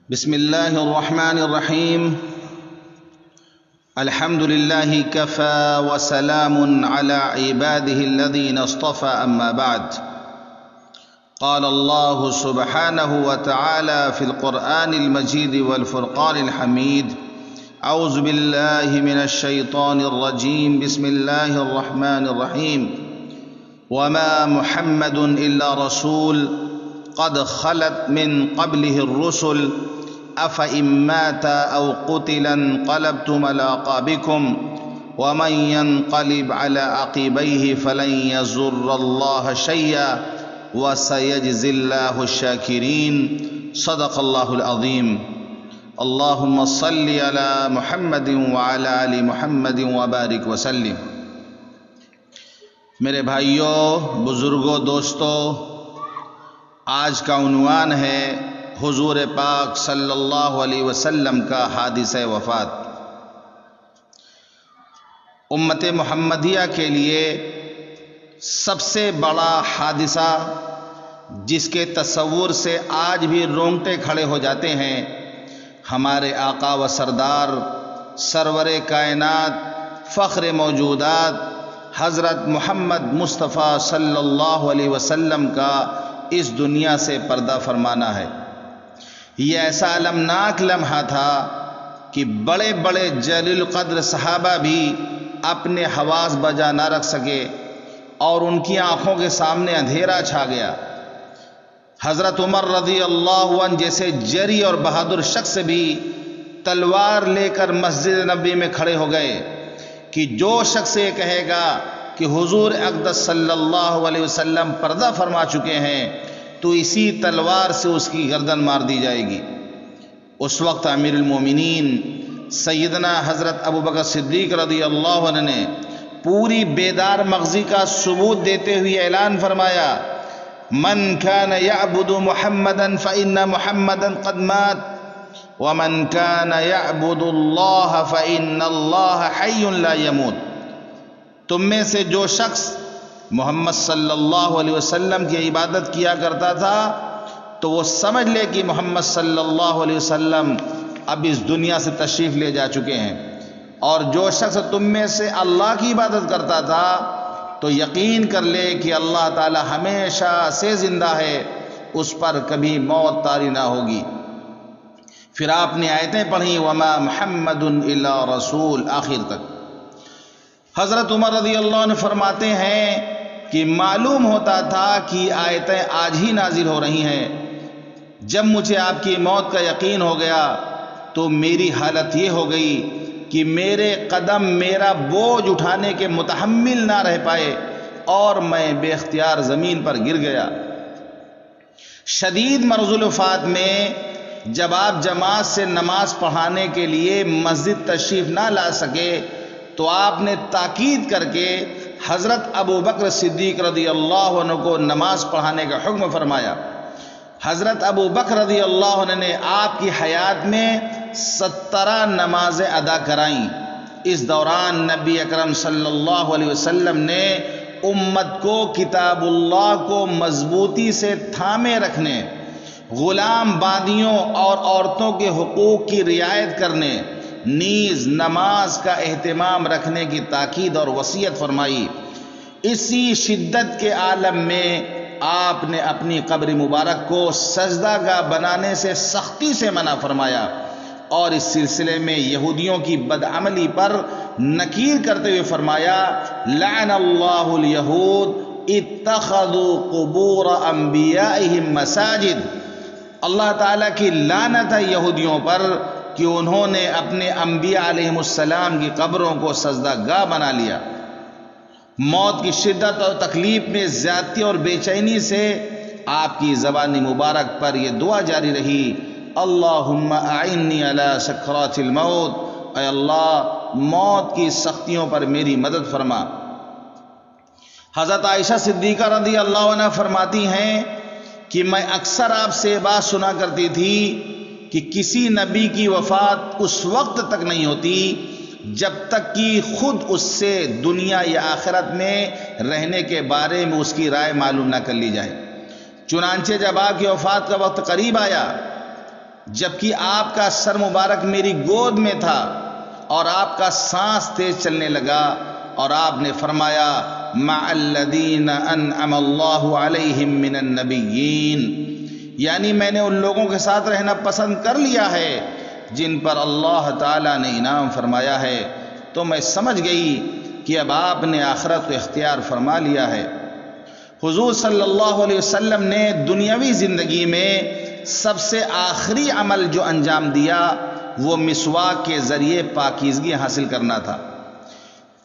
بسم الله الرحمن الرحيم. الحمد لله كفى وسلام على عباده الذين اصطفى، أما بعد. قال الله سبحانه وتعالى في القرآن المجيد والفرقان الحميد: أعوذ بالله من الشيطان الرجيم. بسم الله الرحمن الرحيم. وما محمد إلا رسول قد خلت من قبله الرسل أفإن مات أو قتل انقلبتم على أعقابكم ومن ينقلب على عقبيه فلن يضر الله شيئا وسيجزي الله الشاكرين. صدق الله العظيم. اللهم صل على محمد وعلى آل محمد وبارك وسلم. میرے بھائیوں، بزرگوں، دوستوں، آج کا عنوان ہے حضور پاک صلی اللہ علیہ وسلم کا حادثہ وفات. امت محمدیہ کے لیے سب سے بڑا حادثہ جس کے تصور سے آج بھی رونگٹے کھڑے ہو جاتے ہیں، ہمارے آقا و سردار سرور کائنات فخر موجودات حضرت محمد مصطفیٰ صلی اللہ علیہ وسلم کا اس دنیا سے پردہ فرمانا ہے. یہ ایسا المناک لمحہ تھا کہ بڑے بڑے جلیل القدر صحابہ بھی اپنے حواس بجا نہ رکھ سکے اور ان کی آنکھوں کے سامنے اندھیرا چھا گیا. حضرت عمر رضی اللہ عنہ جیسے جری اور بہادر شخص بھی تلوار لے کر مسجد نبی میں کھڑے ہو گئے کہ جو شخص یہ کہے گا کہ حضور اقدس صلی اللہ علیہ وسلم پردہ فرما چکے ہیں تو اسی تلوار سے اس کی گردن مار دی جائے گی. اس وقت امیر المومنین سیدنا حضرت ابو بکر صدیق رضی اللہ عنہ نے پوری بیدار مغزی کا ثبوت دیتے ہوئے اعلان فرمایا: من كان يعبد محمدا فإن محمدا قد مات ومن كان يعبد الله فإن الله حي لا يموت. تم میں سے جو شخص محمد صلی اللہ علیہ وسلم کی عبادت کیا کرتا تھا تو وہ سمجھ لے کہ محمد صلی اللہ علیہ وسلم اب اس دنیا سے تشریف لے جا چکے ہیں، اور جو شخص تم میں سے اللہ کی عبادت کرتا تھا تو یقین کر لے کہ اللہ تعالی ہمیشہ سے زندہ ہے، اس پر کبھی موت طاری نہ ہوگی. پھر آپ نے آیتیں پڑھیں: وما محمد الا رسول، آخر تک. حضرت عمر رضی اللہ عنہ فرماتے ہیں کہ معلوم ہوتا تھا کہ آیتیں آج ہی نازل ہو رہی ہیں. جب مجھے آپ کی موت کا یقین ہو گیا تو میری حالت یہ ہو گئی کہ میرے قدم میرا بوجھ اٹھانے کے متحمل نہ رہ پائے اور میں بے اختیار زمین پر گر گیا. شدید مرض الوفات میں جب آپ جماعت سے نماز پڑھانے کے لیے مسجد تشریف نہ لا سکے تو آپ نے تاکید کر کے حضرت ابو بکر صدیق رضی اللہ عنہ کو نماز پڑھانے کا حکم فرمایا. حضرت ابو بکر رضی اللہ عنہ نے آپ کی حیات میں 17 نمازیں ادا کرائیں. اس دوران نبی اکرم صلی اللہ علیہ وسلم نے امت کو کتاب اللہ کو مضبوطی سے تھامے رکھنے، غلام باندیوں اور عورتوں کے حقوق کی رعایت کرنے، نیز نماز کا اہتمام رکھنے کی تاکید اور وصیت فرمائی. اسی شدت کے عالم میں آپ نے اپنی قبر مبارک کو سجدہ گاہ بنانے سے سختی سے منع فرمایا اور اس سلسلے میں یہودیوں کی بدعملی پر نکیر کرتے ہوئے فرمایا: لعن اللہ الیہود اتخذوا قبور انبیائہم مساجد. اللہ تعالیٰ کی لعنت ہے یہودیوں پر کہ انہوں نے اپنے انبیاء علیہ السلام کی قبروں کو سجدہ گاہ بنا لیا. موت کی شدت اور تکلیف میں زیادتی اور بے چینی سے آپ کی زبان مبارک پر یہ دعا جاری رہی: اللہم اعنی علی سکرات الموت، اے اللہ موت کی سختیوں پر میری مدد فرما. حضرت عائشہ صدیقہ رضی اللہ عنہ فرماتی ہیں کہ میں اکثر آپ سے بات سنا کرتی تھی کہ کسی نبی کی وفات اس وقت تک نہیں ہوتی جب تک کہ خود اس سے دنیا یا آخرت میں رہنے کے بارے میں اس کی رائے معلوم نہ کر لی جائے. چنانچہ جب آپ کی وفات کا وقت قریب آیا جبکہ آپ کا سر مبارک میری گود میں تھا اور آپ کا سانس تیز چلنے لگا، اور آپ نے فرمایا مع الذین انعم اللہ علیہم من النبیین، یعنی میں نے ان لوگوں کے ساتھ رہنا پسند کر لیا ہے جن پر اللہ تعالیٰ نے انعام فرمایا ہے۔ تو میں سمجھ گئی کہ اب آپ نے آخرت کو اختیار فرما لیا ہے۔ حضور صلی اللہ علیہ وسلم نے دنیاوی زندگی میں سب سے آخری عمل جو انجام دیا وہ مسواک کے ذریعے پاکیزگی حاصل کرنا تھا۔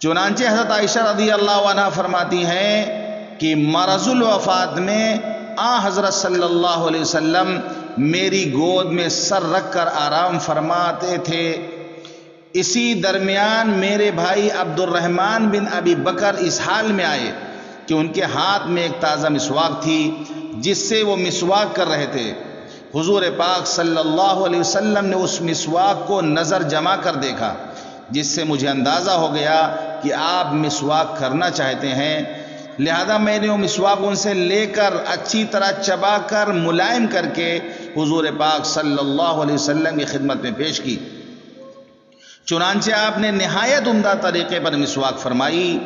چنانچہ حضرت عائشہ رضی اللہ عنہ فرماتی ہیں کہ مرض الوفات میں حضرت صلی اللہ علیہ وسلم میری گود میں سر رکھ کر آرام فرماتے تھے۔ اسی درمیان میرے بھائی عبد الرحمن بن ابی بکر اس حال میں آئے کہ ان کے ہاتھ میں ایک تازہ مسواک تھی جس سے وہ مسواک کر رہے تھے۔ حضور پاک صلی اللہ علیہ وسلم نے اس مسواک کو نظر جما کر دیکھا، جس سے مجھے اندازہ ہو گیا کہ آپ مسواک کرنا چاہتے ہیں، لہذا میں نے وہ مسواک ان سے لے کر اچھی طرح چبا کر ملائم کر کے حضور پاک صلی اللہ علیہ وسلم کی خدمت میں پیش کی۔ چنانچہ آپ نے نہایت عمدہ طریقے پر مسواک فرمائی،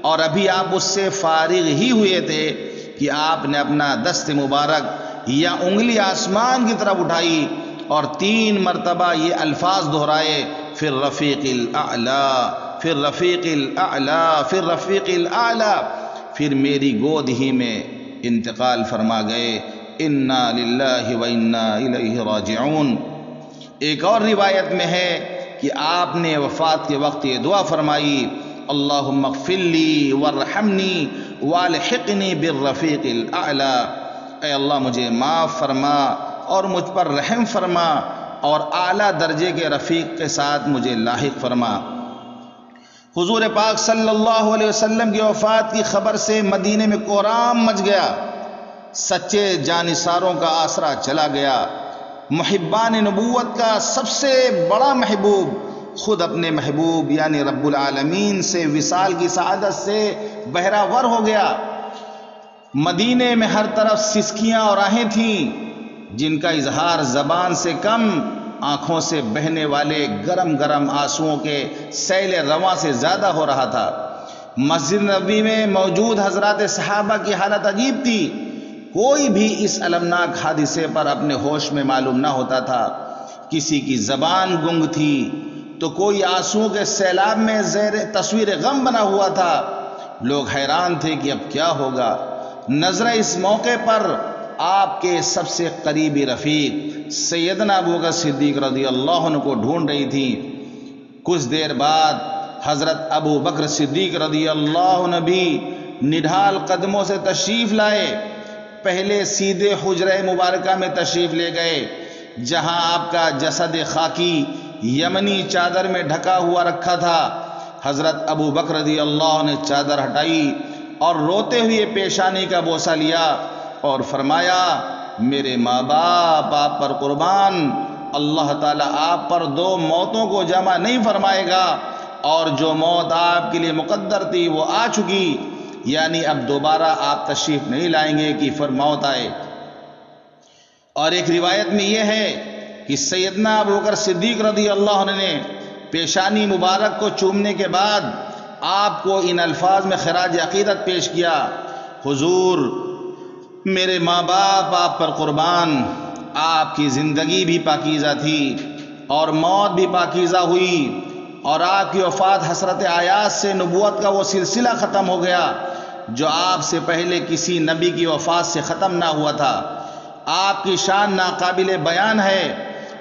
اور ابھی آپ اس سے فارغ ہی ہوئے تھے کہ آپ نے اپنا دست مبارک یا انگلی آسمان کی طرف اٹھائی اور 3 مرتبہ یہ الفاظ دہرائے، فی الرفیق الاعلی، فی الرفیق الاعلی، فی الرفیق الاعلی، پھر میری گود ہی میں انتقال فرما گئے۔ انا للہ و انا الیہ راجعون۔ ایک اور روایت میں ہے کہ آپ نے وفات کے وقت یہ دعا فرمائی، اللہم اغفر لی وارحمنی والحقنی بالرفیق الاعلی، اے اللہ مجھے معاف فرما اور مجھ پر رحم فرما اور اعلیٰ درجے کے رفیق کے ساتھ مجھے لاحق فرما۔ حضور پاک صلی اللہ علیہ وسلم کی وفات کی خبر سے مدینے میں کوہرام مچ گیا، سچے جانثاروں کا آسرا چلا گیا۔ محبان نبوت کا سب سے بڑا محبوب خود اپنے محبوب یعنی رب العالمین سے وصال کی سعادت سے بہرہ ہو گیا۔ مدینے میں ہر طرف سسکیاں اور آہیں تھیں جن کا اظہار زبان سے کم آنکھوں سے بہنے والے گرم گرم آنسوؤں کے سیل رواں سے زیادہ ہو رہا تھا۔ مسجد نبوی میں موجود حضرات صحابہ کی حالت عجیب تھی، کوئی بھی اس المناک حادثے پر اپنے ہوش میں معلوم نہ ہوتا تھا۔ کسی کی زبان گنگ تھی تو کوئی آنسوؤں کے سیلاب میں زیر تصویر غم بنا ہوا تھا۔ لوگ حیران تھے کہ اب کیا ہوگا۔ نظریں اس موقع پر آپ کے سب سے قریبی رفیق سیدنا ابو بکر صدیق رضی اللہ عنہ کو ڈھونڈ رہی تھی۔ کچھ دیر بعد حضرت ابو بکر صدیق رضی اللہ عنہ بھی نڈھال قدموں سے تشریف لائے۔ پہلے سیدھے حجرہ مبارکہ میں تشریف لے گئے جہاں آپ کا جسد خاکی یمنی چادر میں ڈھکا ہوا رکھا تھا۔ حضرت ابو بکر رضی اللہ عنہ نے چادر ہٹائی اور روتے ہوئے پیشانی کا بوسہ لیا اور فرمایا، میرے ماں باپ آپ پر قربان، اللہ تعالیٰ آپ پر 2 موتوں کو جمع نہیں فرمائے گا، اور جو موت آپ کے لیے مقدر تھی وہ آ چکی، یعنی اب دوبارہ آپ تشریف نہیں لائیں گے کہ پھر موت آئے۔ اور ایک روایت میں یہ ہے کہ سیدنا ابو بکر صدیق رضی اللہ عنہ نے پیشانی مبارک کو چومنے کے بعد آپ کو ان الفاظ میں خراج عقیدت پیش کیا، حضور میرے ماں باپ آپ پر قربان، آپ کی زندگی بھی پاکیزہ تھی اور موت بھی پاکیزہ ہوئی، اور آپ کی وفات حسرت آیات سے نبوت کا وہ سلسلہ ختم ہو گیا جو آپ سے پہلے کسی نبی کی وفات سے ختم نہ ہوا تھا۔ آپ کی شان ناقابل بیان ہے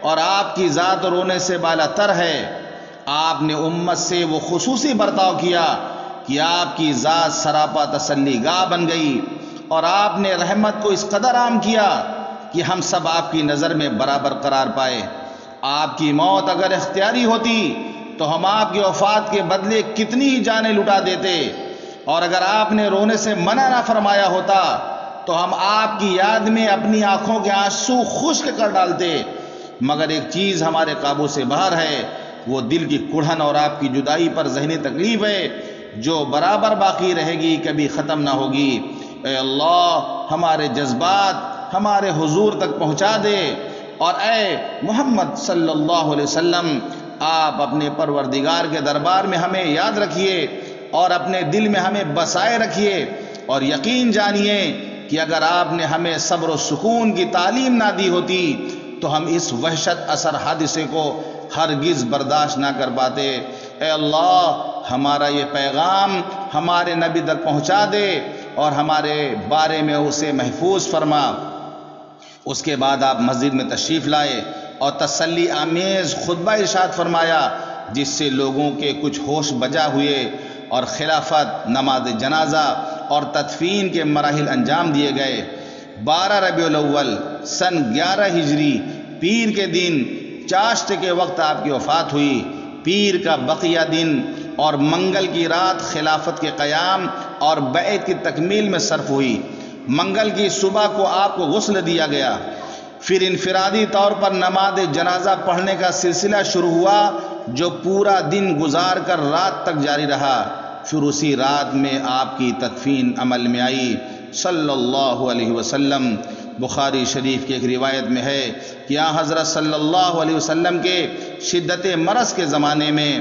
اور آپ کی ذات رونے سے بالا تر ہے۔ آپ نے امت سے وہ خصوصی برتاؤ کیا کہ آپ کی ذات سراپا تسلی گاہ بن گئی، اور آپ نے رحمت کو اس قدر عام کیا کہ ہم سب آپ کی نظر میں برابر قرار پائے۔ آپ کی موت اگر اختیاری ہوتی تو ہم آپ کی وفات کے بدلے کتنی ہی جانیں لٹا دیتے، اور اگر آپ نے رونے سے منع نہ فرمایا ہوتا تو ہم آپ کی یاد میں اپنی آنکھوں کے آنسو خشک کر ڈالتے، مگر ایک چیز ہمارے قابو سے باہر ہے، وہ دل کی کڑھن اور آپ کی جدائی پر ذہنی تکلیف ہے جو برابر باقی رہے گی، کبھی ختم نہ ہوگی۔ اے اللہ ہمارے جذبات ہمارے حضور تک پہنچا دے، اور اے محمد صلی اللہ علیہ وسلم آپ اپنے پروردگار کے دربار میں ہمیں یاد رکھیے اور اپنے دل میں ہمیں بسائے رکھیے، اور یقین جانیے کہ اگر آپ نے ہمیں صبر و سکون کی تعلیم نہ دی ہوتی تو ہم اس وحشت اثر حادثے کو ہرگز برداشت نہ کر پاتے۔ اے اللہ ہمارا یہ پیغام ہمارے نبی تک پہنچا دے اور ہمارے بارے میں اسے محفوظ فرما۔ اس کے بعد آپ مسجد میں تشریف لائے اور تسلی آمیز خطبہ ارشاد فرمایا، جس سے لوگوں کے کچھ ہوش بجا ہوئے اور خلافت، نماز جنازہ اور تدفین کے مراحل انجام دیے گئے۔ 12 ربیع الاول سن 11 ہجری پیر کے دن چاشت کے وقت آپ کی وفات ہوئی۔ پیر کا بقیہ دن اور منگل کی رات خلافت کے قیام اور بیعت کی تکمیل میں صرف ہوئی۔ منگل کی صبح کو آپ کو غسل دیا گیا، پھر انفرادی طور پر نماز جنازہ پڑھنے کا سلسلہ شروع ہوا جو پورا دن گزار کر رات تک جاری رہا، پھر اسی رات میں آپ کی تدفین عمل میں آئی صلی اللہ علیہ وسلم۔ بخاری شریف کی ایک روایت میں ہے کہ حضرت صلی اللہ علیہ وسلم کے شدت مرض کے زمانے میں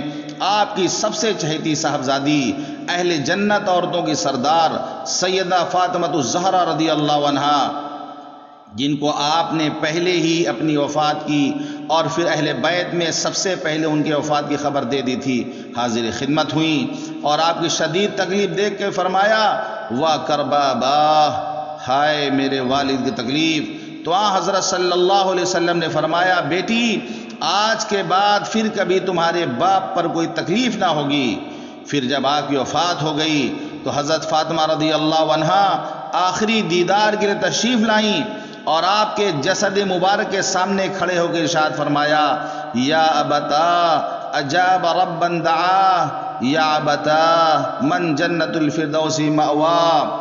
آپ کی سب سے چہیتی صاحبزادی، اہل جنت عورتوں کی سردار سیدہ فاطمہ الزہرا رضی اللہ عنہا، جن کو آپ نے پہلے ہی اپنی وفات کی اور پھر اہل بیت میں سب سے پہلے ان کے وفات کی خبر دے دی تھی، حاضر خدمت ہوئیں اور آپ کی شدید تکلیف دیکھ کے فرمایا، واہ کربابا، ہائے میرے والد کی تکلیف۔ تو حضرت صلی اللہ علیہ وسلم نے فرمایا، بیٹی آج کے بعد پھر کبھی تمہارے باپ پر کوئی تکلیف نہ ہوگی۔ پھر جب آپ کی وفات ہو گئی تو حضرت فاطمہ رضی اللہ عنہا آخری دیدار کے لیے تشریف لائیں اور آپ کے جسد مبارک کے سامنے کھڑے ہو کے ارشاد فرمایا، یا ابتا اجاب ربا دعا، یا ابتا من جنت الفردوس مأوا،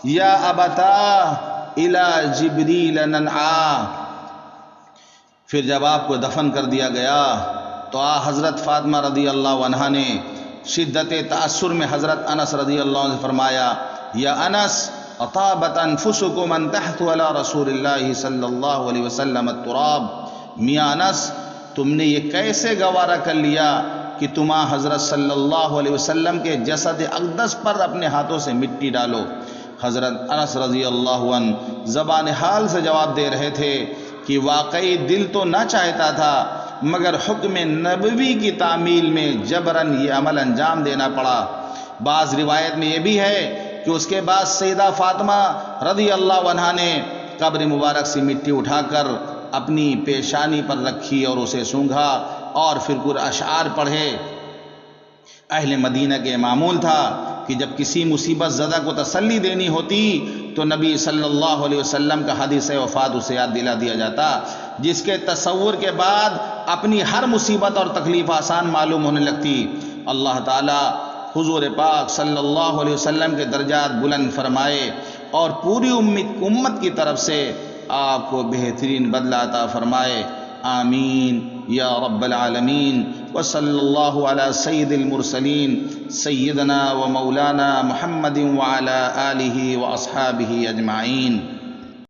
یا ابتا الی جبریل ننعا۔ پھر جب آپ کو دفن کر دیا گیا تو حضرت فاطمہ رضی اللہ عنہا نے شدت تأثر میں حضرت انس رضی اللہ عنہ سے فرمایا، یا انس اطابت انفسکم ان تحثوا علی رسول اللہ صلی اللہ علیہ وسلم التراب۔ میاں انس تم نے یہ کیسے گوارا کر لیا کہ تم حضرت صلی اللہ علیہ وسلم کے جسد اقدس پر اپنے ہاتھوں سے مٹی ڈالو؟ حضرت انس رضی اللہ عنہ زبان حال سے جواب دے رہے تھے کہ واقعی دل تو نہ چاہتا تھا، مگر حکم نبوی کی تعمیل میں جبراً یہ عمل انجام دینا پڑا۔ بعض روایت میں یہ بھی ہے کہ اس کے بعد سیدہ فاطمہ رضی اللہ عنہا نے قبر مبارک سے مٹی اٹھا کر اپنی پیشانی پر رکھی اور اسے سونگھا اور پھر کچھ اشعار پڑھے۔ اہل مدینہ کے معمول تھا کہ جب کسی مصیبت زدہ کو تسلی دینی ہوتی تو نبی صلی اللہ علیہ وسلم کا حدیث وفات اسے یاد دلا دیا جاتا، جس کے تصور کے بعد اپنی ہر مصیبت اور تکلیف آسان معلوم ہونے لگتی۔ اللہ تعالی حضور پاک صلی اللہ علیہ وسلم کے درجات بلند فرمائے اور پوری امت کی طرف سے آپ کو بہترین بدلہ عطا فرمائے، آمین یا رب العالمین۔ وصلی اللہ علی سید المرسلین سیدنا و مولانا محمد وعلی آلہ و اصحابہ اجمعین۔